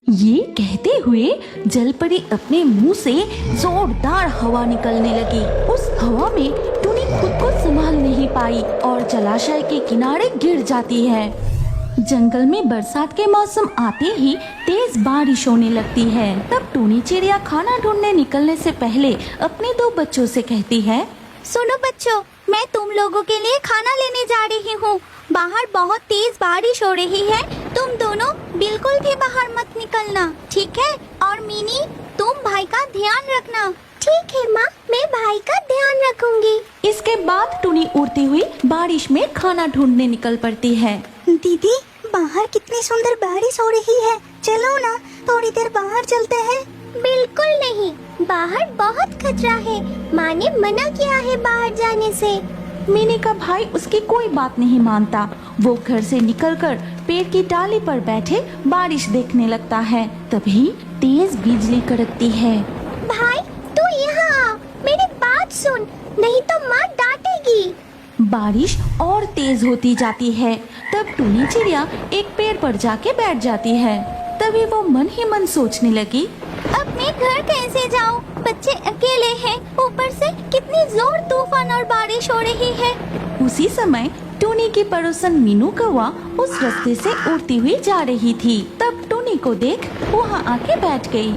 ये कहते हुए जलपरी अपने मुंह से जोरदार हवा निकलने लगी। उस हवा में टुनी खुद को संभाल नहीं पाई और जलाशय के किनारे गिर जाती है। जंगल में बरसात के मौसम आते ही तेज बारिश होने लगती है। तब टुनी चिड़िया खाना ढूंढने निकलने से पहले अपने दो बच्चों से कहती है, सुनो बच्चों, मैं तुम लोगों के लिए खाना लेने जा रही हूँ। बाहर बहुत तेज बारिश हो रही है, तुम दोनों बिल्कुल भी बाहर मत निकलना, ठीक है? और मिनी, तुम भाई का ध्यान रखना। ठीक है माँ, मैं भाई का ध्यान रखूंगी। इसके बाद टुनी उड़ती हुई बारिश में खाना ढूंढने निकल पड़ती है। दीदी, बाहर कितनी सुंदर बारिश हो रही है, चलो ना थोड़ी देर बाहर चलते हैं। बिल्कुल नहीं, बाहर बहुत खतरा है, माँ ने मना किया है बाहर जाने से। मिनी का भाई उसकी कोई बात नहीं मानता। वो घर से निकलकर पेड़ की डाली पर बैठे बारिश देखने लगता है। तभी तेज बिजली कड़कती है। भाई, तू यहाँ आ, मेरी बात सुन, नहीं तो माँ डांटेगी। बारिश और तेज होती जाती है। तब टुनी चिड़िया एक पेड़ पर जाके बैठ जाती है। तभी वो मन ही मन सोचने लगी, अब मैं घर कैसे जाऊँ? बच्चे अकेले हैं, ऊपर से कितनी जोर तूफान और बारिश हो रही है। उसी समय टुनी की पड़ोसन मीनू कौवा उस रास्ते से उड़ती हुई जा रही थी। तब टुनी को देख वहाँ आके बैठ गई।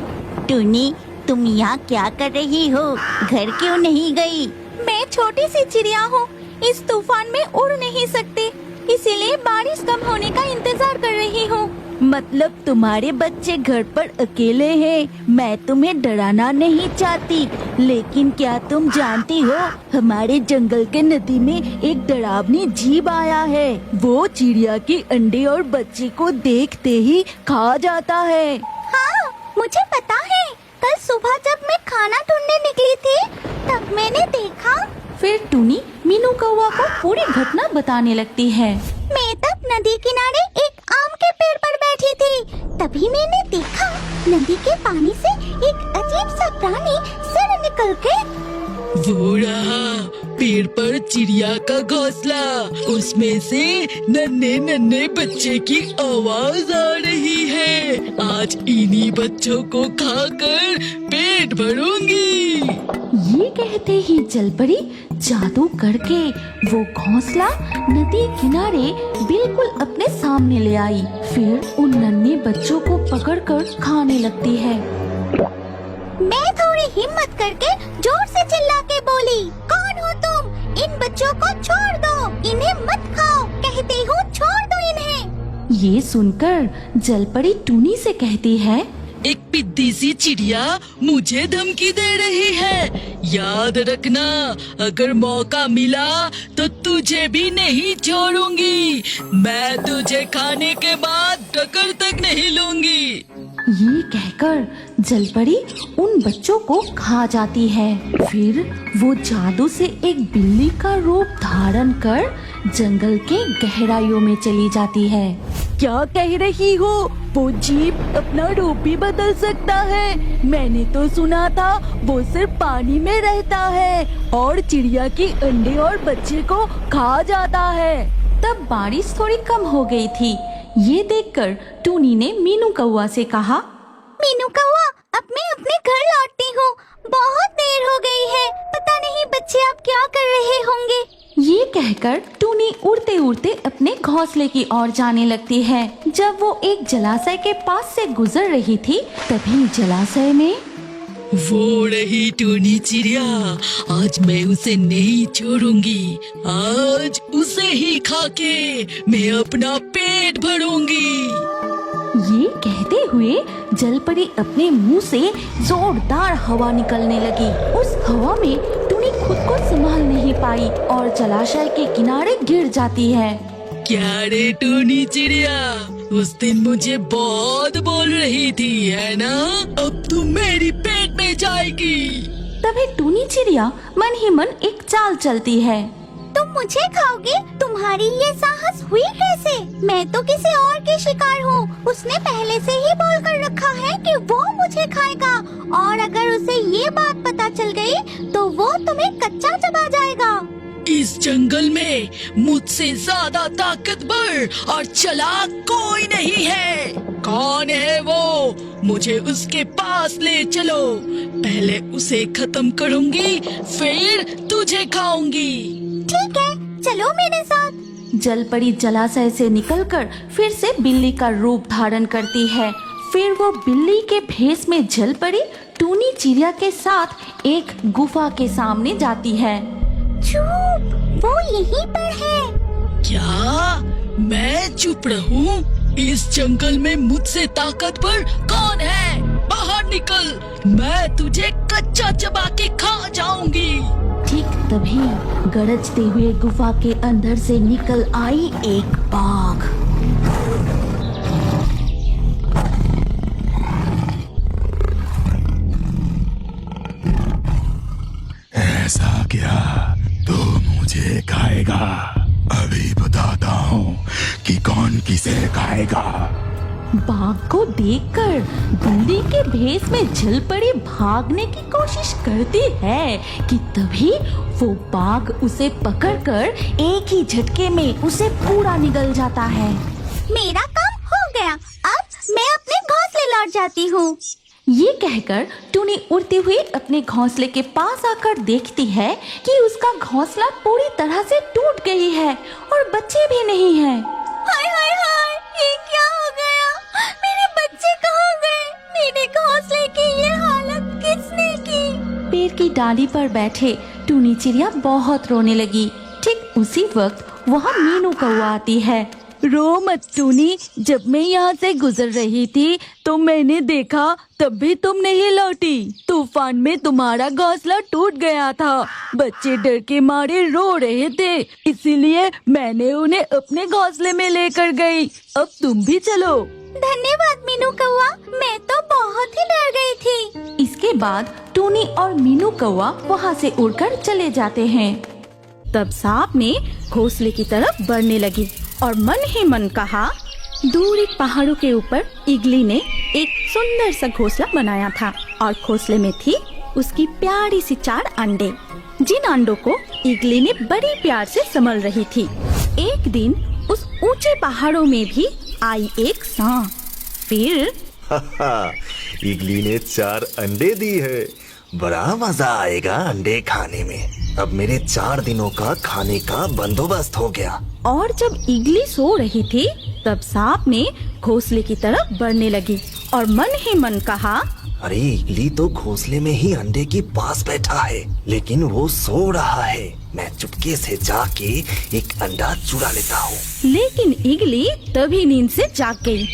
टुनी, तुम यहाँ क्या कर रही हो? घर क्यों नहीं गई? मैं छोटी सी चिड़िया हूँ, इस तूफान में उड़ नहीं सकती, इसीलिए बारिश कम होने का इंतजार कर रही हूँ। मतलब तुम्हारे बच्चे घर पर अकेले हैं। मैं तुम्हें डराना नहीं चाहती, लेकिन क्या तुम जानती हो, हमारे जंगल के नदी में एक डरावनी जीव आया है। वो चिड़िया के अंडे और बच्चे को देखते ही खा जाता है। हाँ, मुझे पता है। कल सुबह जब मैं खाना ढूंढने निकली थी, तब मैंने देखा। फिर टुनी मीनू कौवा को पूरी घटना बताने लगती है। मैं तब नदी किनारे एक आम के पेड़ पर बैठी थी, तभी मैंने देखा नदी के पानी से एक अजीब सा प्राणी सिर निकल के। वो रहा पेड़ पर चिड़िया का घोंसला, उसमें से नन्हे नन्हे बच्चे की आवाज आ रही है। आज इन्हीं बच्चों को खाकर पेट भरूंगी। ये कहते ही जलपरी जादू करके वो घोंसला नदी किनारे बिल्कुल अपने सामने ले आई। फिर उन नन्हे बच्चों को पकड़कर खाने लगती है। मैं थोड़ी हिम्मत करके जोर से चिल्ला के बोली, कौन हो तुम? इन बच्चों को छोड़ दो, इन्हें मत खाओ, कहती हूँ छोड़ दो इन्हें। ये सुनकर जलपरी टुनी से कहती है, एक पिद्दी सी चिड़िया मुझे धमकी दे रही है। याद रखना, अगर मौका मिला तो तुझे भी नहीं छोड़ूंगी। मैं तुझे खाने के बाद टक्कर तक नहीं लूंगी। ये कहकर जलपरी उन बच्चों को खा जाती है। फिर वो जादू से एक बिल्ली का रूप धारण कर जंगल के गहराइयों में चली जाती है। क्या कह रही हो? वो जीव अपना रूप भी बदल सकता है। मैंने तो सुना था वो सिर्फ पानी में रहता है और चिड़िया के अंडे और बच्चे को खा जाता है। तब बारिश थोड़ी कम हो गई थी। ये देखकर टुनी ने मीनू कौवा से कहा, मीनू कौवा, अब मैं अपने घर लौटती हूँ, बहुत देर हो गई है, पता नहीं बच्चे अब क्या कर रहे होंगे। ये कहकर टुनी उड़ते उड़ते अपने घोंसले की ओर जाने लगती है। जब वो एक जलाशय के पास से गुजर रही थी, तभी जलाशय में वो रही टुनी चिड़िया। आज मैं उसे नहीं छोड़ूंगी। आज उसे ही खाके मैं अपना पेट भरूंगी। ये कहते हुए जलपरी अपने मुंह से जोरदार हवा निकलने लगी। उस हवा में टुनी खुद को संभाल नहीं पाई और जलाशय के किनारे गिर जाती है। क्या रे टुनी चिड़िया, उस दिन मुझे बहुत बोल रही थी, है ना? अब तुम मेरी पेट में जाएगी। तभी टुनी चिड़िया मन ही मन एक चाल चलती है। तुम मुझे खाओगे? तुम्हारी ये साहस हुई कैसे? मैं तो किसी और की शिकार हूँ। उसने पहले से ही बोल कर रखा है कि वो मुझे खाएगा, और अगर उसे ये बात पता चल गई तो वो तुम्हें कच्चा चबा जाएगा। इस जंगल में मुझसे ज्यादा ताकतवर और चालाक कोई नहीं है। कौन है वो? मुझे उसके पास ले चलो। पहले उसे खत्म करूंगी, फिर तुझे खाऊंगी। ठीक है, चलो मेरे साथ। जलपरी जलाशय से निकलकर फिर से बिल्ली का रूप धारण करती है। फिर वो बिल्ली के भेष में जलपरी टूनी चिड़िया के साथ एक गुफा के सामने जाती है। चुप, वो यहीं पर है। क्या मैं चुप रहूं? इस जंगल में मुझसे ताकतवर कौन है? बाहर निकल, मैं तुझे कच्चा चबा के खा जाऊंगी। ठीक तभी गरजते हुए गुफा के अंदर से निकल आई एक बाघ। ऐसा क्या तू मुझे खाएगा? अभी बताता हूँ कि कौन किसे खाएगा। बाघ को देखकर बिल्ली के भेष में जलपरी भागने की कोशिश करती है कि तभी वो बाघ उसे पकड़कर एक ही झटके में उसे पूरा निगल जाता है। मेरा काम हो गया, अब मैं अपने घोंसले लौट जाती हूँ। ये कहकर टूनी उड़ती हुई अपने घोंसले के पास आकर देखती है कि उसका घोंसला पूरी तरह से टूट गई है और बच्चे भी नहीं हैं। हाय हाय हाय, ये क्या हो गया? मेरे बच्चे कहाँ गए? मेरे घोंसले की ये हालत किसने की? पेड़ की डाली पर बैठे टूनी चिड़िया बहुत रोने लगी। ठीक उसी वक्त वहाँ मीनू कौआ आती है। रो मत टूनी, जब मैं यहाँ से गुजर रही थी तो मैंने देखा, तब भी तुम नहीं लौटी। तूफान में तुम्हारा घोंसला टूट गया था। बच्चे डर के मारे रो रहे थे, इसीलिए मैंने उन्हें अपने घोंसले में लेकर गई। अब तुम भी चलो। धन्यवाद मीनू कौआ, मैं तो बहुत ही डर गई थी। इसके बाद टूनी और मीनू कौआ वहाँ से उड़कर चले जाते हैं। तब सांप ने घोंसले की तरफ बढ़ने लगी और मन ही मन कहा, दूर एक पहाड़ों के ऊपर इगली ने एक सुंदर सा घोंसला बनाया था और घोंसले में थी उसकी प्यारी सी 4 अंडे, जिन अंडों को इगली ने बड़ी प्यार से संभाल रही थी। एक दिन उस ऊंचे पहाड़ों में भी आई एक सांप। फिर इगली ने 4 अंडे दी है। बड़ा मजा आएगा अंडे खाने में। अब मेरे 4 दिनों का खाने का बंदोबस्त हो गया। और जब इगली सो रही थी तब सांप ने घोंसले की तरफ बढ़ने लगी और मन ही मन कहा, अरे इगली तो घोंसले में ही अंडे के पास बैठा है, लेकिन वो सो रहा है। मैं चुपके से जाके एक अंडा चुरा लेता हूँ। लेकिन इगली तभी नींद से जाग गई।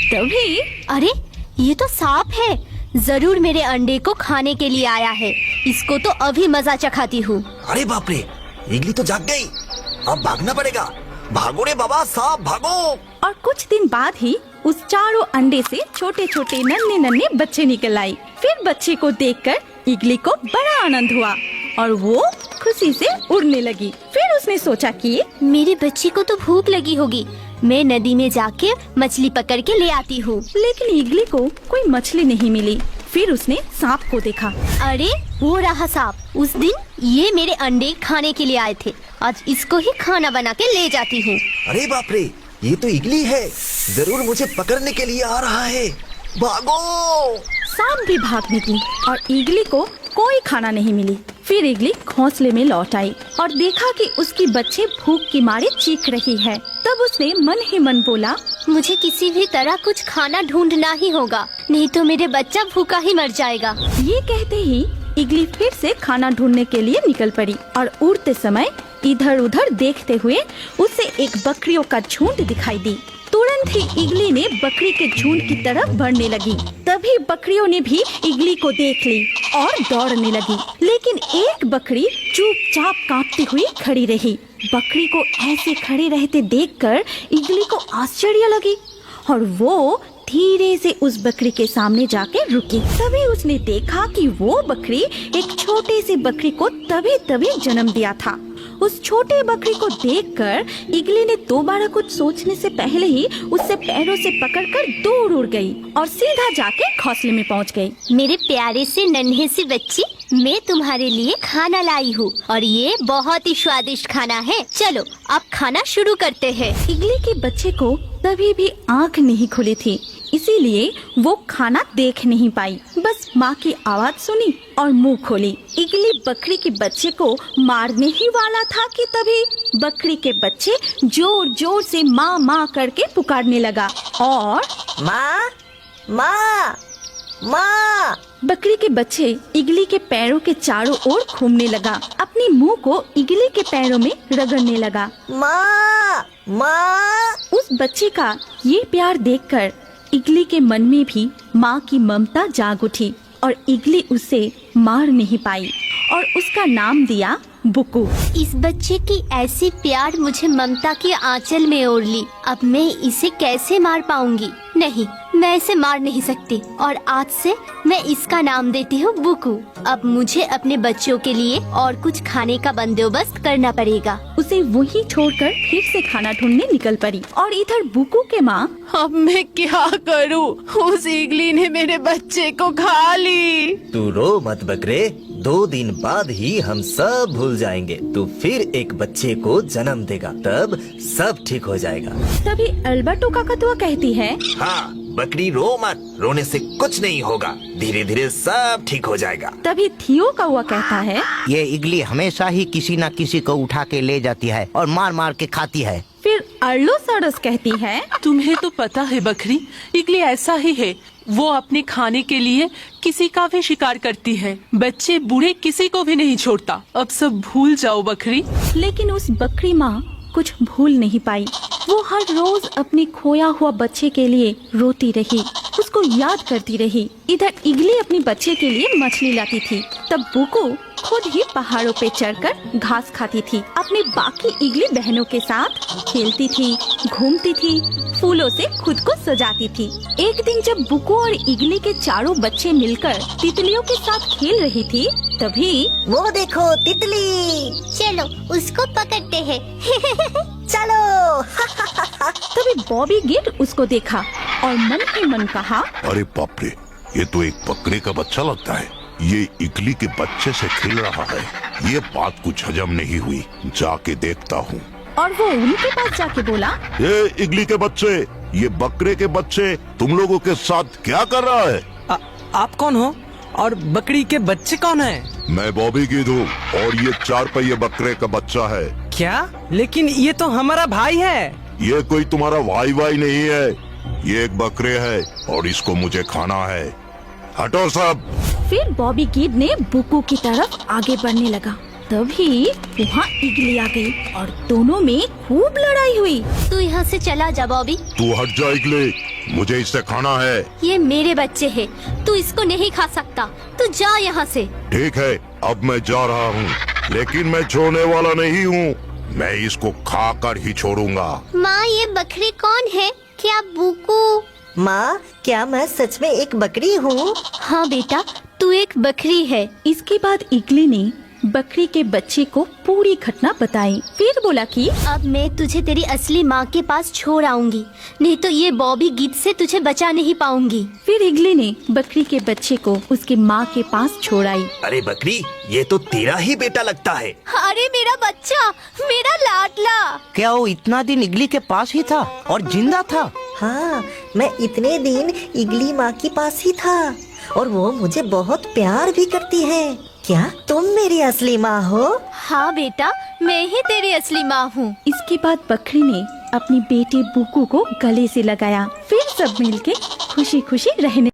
तभी अरे ये तो सांप है, जरूर मेरे अंडे को खाने के लिए आया है। इसको तो अभी मजा चखाती हूँ। अरे बाप रे, इगली तो जाग गई। अब भागना पड़ेगा। भागो रे बाबा, सांप भागो। और कुछ दिन बाद ही उस चारों अंडे से छोटे छोटे नन्हे नन्हे बच्चे निकल आए। फिर बच्चे को देखकर इगली को बड़ा आनंद हुआ और वो खुशी से उड़ने लगी। फिर उसने सोचा कि मेरे बच्चे को तो भूख लगी होगी, मैं नदी में जाके मछली पकड़ के ले आती हूँ। लेकिन इगली को कोई मछली नहीं मिली। फिर उसने सांप को देखा। अरे वो रहा सांप। उस दिन ये मेरे अंडे खाने के लिए आए थे, आज इसको ही खाना बना के ले जाती हूँ। अरे बाप रे, ये तो इगली है, जरूर मुझे पकड़ने के लिए आ रहा है। भागो। सांप भी भाग निकली और इगली को कोई खाना नहीं मिली। फिर इगली घोंसले में लौट आई और देखा कि उसकी बच्चे भूख की मारे चीख रही है। तब उसने मन ही मन बोला, मुझे किसी भी तरह कुछ खाना ढूंढना ही होगा, नहीं तो मेरे बच्चा भूखा ही मर जाएगा। ये कहते ही इगली फिर से खाना ढूंढने के लिए निकल पड़ी और उड़ते समय इधर उधर देखते हुए उसे एक बकरियों का झुंड दिखाई दी। तुरंत ही इगली ने बकरी के झुंड की तरफ बढ़ने लगी। तभी बकरियों ने भी इगली को देख ली और दौड़ने लगी। लेकिन एक बकरी चुपचाप कांपती हुई खड़ी रही। बकरी को ऐसे खड़े रहते देखकर इगली को आश्चर्य लगी और वो धीरे से उस बकरी के सामने जाके रुकी। तभी उसने देखा कि वो बकरी एक छोटे से बकरी को तभी जन्म दिया था। उस छोटे बकरी को देखकर इगली ने दोबारा कुछ सोचने से पहले ही उससे पैरों से पकड़कर दूर उड़ गई और सीधा जाके घोंसले में पहुंच गई। मेरे प्यारे से नन्हे से बच्चे, मैं तुम्हारे लिए खाना लाई हूँ और ये बहुत ही स्वादिष्ट खाना है। चलो अब खाना शुरू करते हैं। इगली के बच्चे को तभी भी आंख नहीं खुली थी, इसीलिए वो खाना देख नहीं पाई। बस माँ की आवाज सुनी और मुंह खोली। इगली बकरी के बच्चे को मारने ही वाला था कि तभी बकरी के बच्चे जोर जोर से माँ माँ करके पुकारने लगा और माँ माँ माँ। बकरी के बच्चे इगली के पैरों के चारों ओर घूमने लगा, अपने मुंह को इगली के पैरों में रगड़ने लगा। माँ माँ। उस बच्चे का ये प्यार देखकर इगली के मन में भी माँ की ममता जाग उठी और इगली उसे मार नहीं पाई और उसका नाम दिया बुकू। इस बच्चे की ऐसी प्यार मुझे ममता की आंचल में ओढ़ ली। अब मैं इसे कैसे मार पाऊंगी? नहीं, मैं इसे मार नहीं सकती और आज से मैं इसका नाम देती हूँ बुकू। अब मुझे अपने बच्चों के लिए और कुछ खाने का बंदोबस्त करना पड़ेगा। उसे वहीं छोड़कर फिर से खाना ढूंढने निकल पड़ी और इधर बुकू के माँ अब मैं क्या करूं? उस इगली ने मेरे बच्चे को खा ली। तू रो मत बकरे, 2 दिन बाद ही हम सब भूल जाएंगे। तू फिर एक बच्चे को जन्म देगा, तब सब ठीक हो जाएगा। तभी अल्बर्टो का कतवा कहती है, हाँ बकरी रो मत, रोने से कुछ नहीं होगा, धीरे धीरे सब ठीक हो जाएगा। तभी थियो कौवा कहता है, ये इगली हमेशा ही किसी न किसी को उठा के ले जाती है और मार मार के खाती है। फिर अर्लो सरस कहती है, तुम्हें तो पता है बकरी, इगली ऐसा ही है। वो अपने खाने के लिए किसी का भी शिकार करती है, बच्चे बूढ़े किसी को भी नहीं छोड़ता। अब सब भूल जाओ बकरी। लेकिन उस बकरी माँ कुछ भूल नहीं पाई। वो हर रोज अपने खोया हुआ बच्चे के लिए रोती रही, उसको याद करती रही। इधर इगली अपने बच्चे के लिए मछली लाती थी, तब बुकू खुद ही पहाड़ों पे चढ़कर घास खाती थी। अपने बाकी इगली बहनों के साथ खेलती थी, घूमती थी, फूलों से खुद को सजाती थी। एक दिन जब बुकू और इगली के चारों बच्चे मिलकर तितलियों के साथ खेल रही थी, तभी वो देखो तितली। चलो उसको पकड़ते हैं। चलो। तभी बॉबी गिट उसको देखा और मन ही मन कहा, अरे बाप रे, ये तो एक बकरे का बच्चा लगता है। ये इगली के बच्चे से खेल रहा है। ये बात कुछ हजम नहीं हुई, जाके देखता हूँ। और वो उनके पास जाके बोला, ये इगली के बच्चे, ये बकरे के बच्चे तुम लोगों के साथ क्या कर रहा है? आप कौन हो और बकरी के बच्चे कौन है? मैं बॉबी गिद हूँ और ये 4 पहिए बकरे का बच्चा है। क्या? लेकिन ये तो हमारा भाई है। ये कोई तुम्हारा भाई नहीं है, ये एक बकरे है और इसको मुझे खाना है। हटो सब। फिर बॉबी गिड ने बुकू की तरफ आगे बढ़ने लगा। तभी वहाँ इगली आ गई और दोनों में खूब लड़ाई हुई। तू यहाँ से चला जा बॉबी। तू हट जा इगली, मुझे इससे खाना है। ये मेरे बच्चे हैं, तू इसको नहीं खा सकता। तू जा यहाँ से। ठीक है, अब मैं जा रहा हूँ, लेकिन मैं छोड़ने वाला नहीं हूँ। मैं इसको खाकर ही छोड़ूंगा। माँ ये बकरी कौन है? क्या बुकू? माँ, क्या मैं सच में एक बकरी हूँ? हाँ बेटा, तू एक बकरी है। इसके बाद इगली ने बकरी के बच्चे को पूरी घटना बताई। फिर बोला कि अब मैं तुझे तेरी असली माँ के पास छोड़ आऊंगी, नहीं तो ये बॉबी गिद से तुझे बचा नहीं पाऊंगी। फिर इगली ने बकरी के बच्चे को उसके माँ के पास छोड़ आई। अरे बकरी, ये तो तेरा ही बेटा लगता है। अरे मेरा बच्चा, मेरा लाडला। क्या वो इतना दिन इगली के पास ही था और जिंदा था? हाँ, मैं इतने दिन इगली माँ के पास ही था और वो मुझे बहुत प्यार भी करती है। क्या तुम मेरी असली माँ हो? हाँ बेटा, मैं ही तेरी असली माँ हूँ। इसके बाद बकरी ने अपनी बेटी बुकू को गले से लगाया। फिर सब मिलके खुशी खुशी रहने